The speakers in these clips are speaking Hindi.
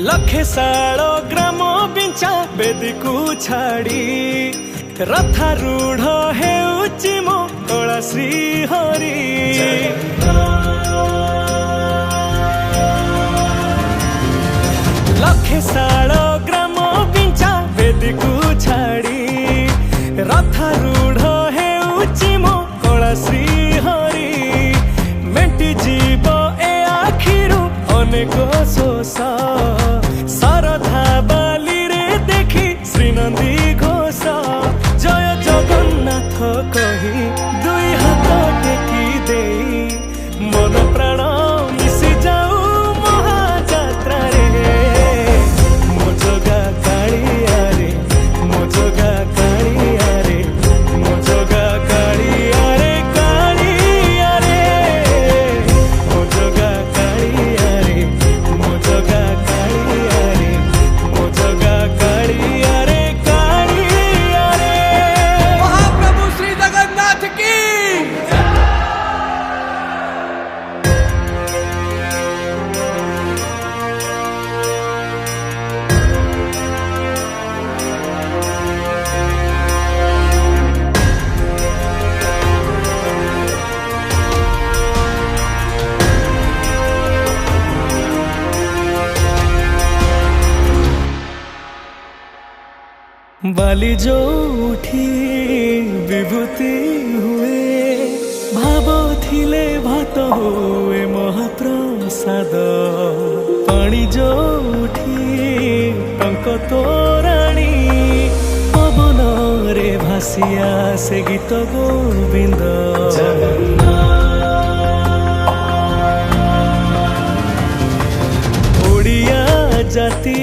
लखे साल ग्राम बिंचा बेदी को छाड़ी रथारूढ़ हेउची मो कला श्री हरि। लखे साल ग्राम बिंचा बेदी को छाड़ी रथारूढ़ हेउची मो कला श्री हरि। मेंटी जीव ए आखिरु अनेक शोष सरधा बाली रे देखी श्रीनंदी घोष। जय जगन्नाथ कही दुई हाथ टेकी दे मन प्राण मिशि जाऊ महाजात्रा रे। मो जगा कालिया रे मो जगा कालिया रे मो जगा कालिया रे कालिया रे मो जगा कालिया रे मो जगा कालिया रे मो जगा कालिया रे कालिया रे। महाप्रभु श्री जगन्नाथ की बाली जो उठी विभूति हुए भाव थिले भात हुए महाप्रसाद। पानी जो उठी टंक तोराणी पवन रे भासिया से गीत गोविंद। ओडिया जाति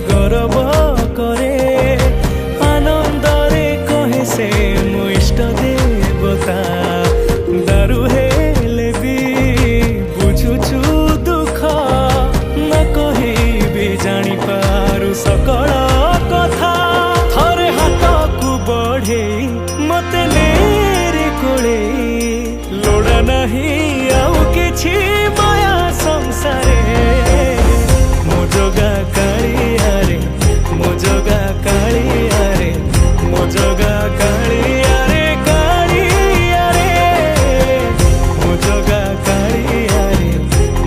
गौरव करे आनंदरे कहे से मो इष्ट देवता। दारु हेले भी बुझुछु दुख न कही भी जानी पारु सकल कथा। थरे हाथ को बढ़े मते नेरे कोले लोड़ा नहीं आउ किछि माया संसारे। मो जगा कालिया रे मो जगा कालिया रे मो जगा कालिया रे कालिया रे मो जगा कालिया रे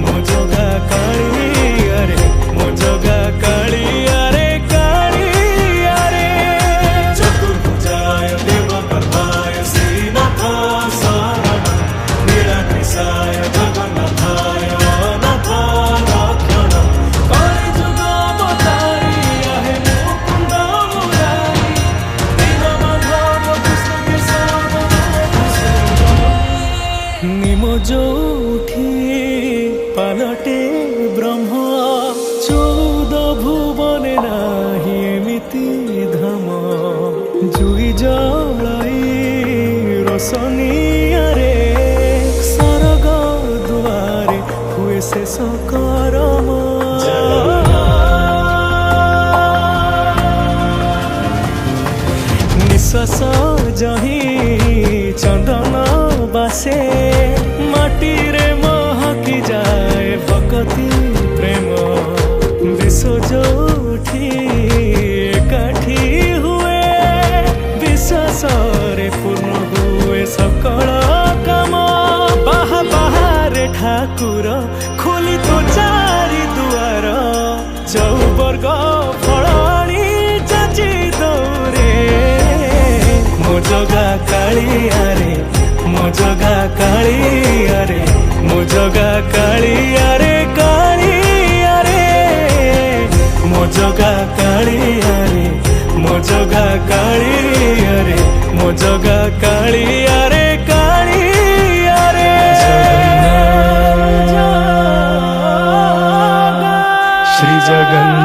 मो जगा कालिया रे मो जगा कालिया रे कालिया रे। चतुर्भुजाय देवगर्भाय श्रीनाथाय शरणं निराकृताय जगन्नाथाय अनाथ रक्षणं। कलिजुग अवतारी आहे मुकुंद मुरारी दीनबंधु कृष्ण केशव। निमो जोठी पालटे ब्रह्म 14 भुवने नाही एमिति धाम। जुई जलाई रोशनिया रे सरग दुआरे हुए शेष करम। निश्वास जही चंदन बासे माटी रे महकी जाए भक्ति प्रेम। विश्व जोठी एकाठी हुए विश्वास रे पूर्ण हुए सकल काम। बाहा बाहारे ठाकुर खोली तो चारि दुआर चौ वर्ग फलाणी जाची दौरे। मो जगा कालिया रे मो जगा कालिया रे मो जगा कालिया रे कालिया रे मो जगा कालिया रे मो जगा कालिया रे मो जगा कालिया रे कालिया रे। श्री जगन्नाथ।